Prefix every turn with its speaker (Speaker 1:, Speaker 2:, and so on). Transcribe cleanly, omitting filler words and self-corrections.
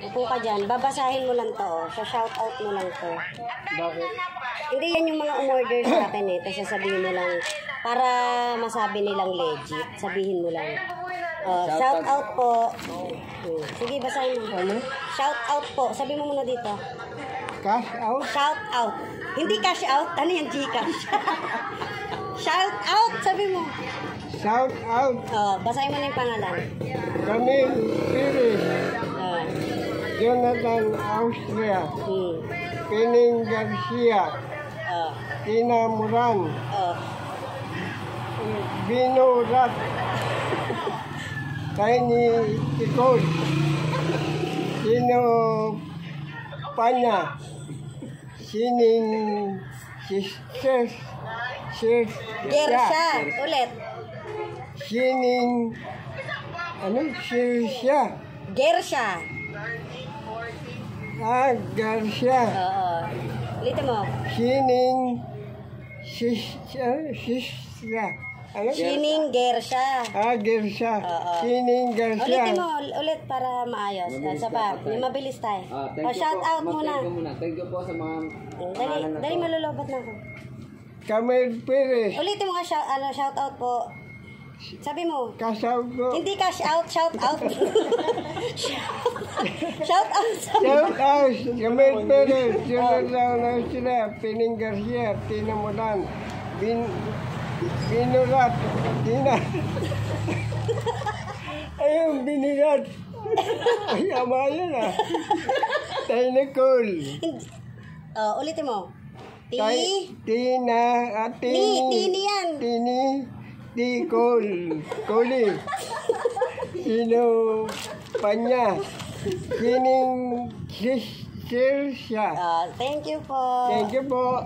Speaker 1: Upo ka dyan. Babasahin mo lang to. Shout out mo lang to.
Speaker 2: Bakit?
Speaker 1: Hindi yan yung mga umorder sa akin eh. Tapos sasabihin mo lang, para masabi nilang legit, sabihin mo lang. Shout out po. Sige, basahin mo.
Speaker 2: Ano?
Speaker 1: Shout out po. Sabi mo muna dito.
Speaker 2: Cash out?
Speaker 1: Shout out. Hindi cash out. Ano yung Gcash? Shout out. Sabi mo.
Speaker 2: Shout out.
Speaker 1: Basahin mo na yung pangalan.
Speaker 2: Camille Piris.
Speaker 1: Oh.
Speaker 2: Jonathan Austria.
Speaker 1: Hmm.
Speaker 2: Pining Garcia.
Speaker 1: Oh.
Speaker 2: Tina Moran.
Speaker 1: Oh.
Speaker 2: Bino Rat. Tiny Tikod. Sino Panya. Sining Sisters.
Speaker 1: Gersha. Ulit.
Speaker 2: Sining ano? Sirsha.
Speaker 1: Gersha.
Speaker 2: Garcia.
Speaker 1: Oo. Ulitin mo.
Speaker 2: Sining Sistra. Ano?
Speaker 1: Shining Gersha.
Speaker 2: Gersha.
Speaker 1: Oo.
Speaker 2: Sining Garcia.
Speaker 1: Ulitin mo. Ulit para maayos. Sa pa. Yung mabilis tayo. Shout out muna.
Speaker 3: Thank you po sa mga...
Speaker 1: Dali malulobot na ako.
Speaker 2: Camille Perez.
Speaker 1: Ulitin mo nga shout out po. Sabi mo.
Speaker 2: Kasaw ko.
Speaker 1: Hindi cash out, shout out. Shout out.
Speaker 2: Shout out. Camille Perez. Jonathan Austria. Pining Garcia. Tina Moran. Binorat. Tina. Ayun, binirat. Ay, ama yan ah. Tayo Nicole.
Speaker 1: Ulitin mo.
Speaker 2: Tina.
Speaker 1: Tini yan.
Speaker 2: Tini. Nicole. Coli. Sino Panya. Sining Sirsha.
Speaker 1: Thank you po.
Speaker 2: Thank you po.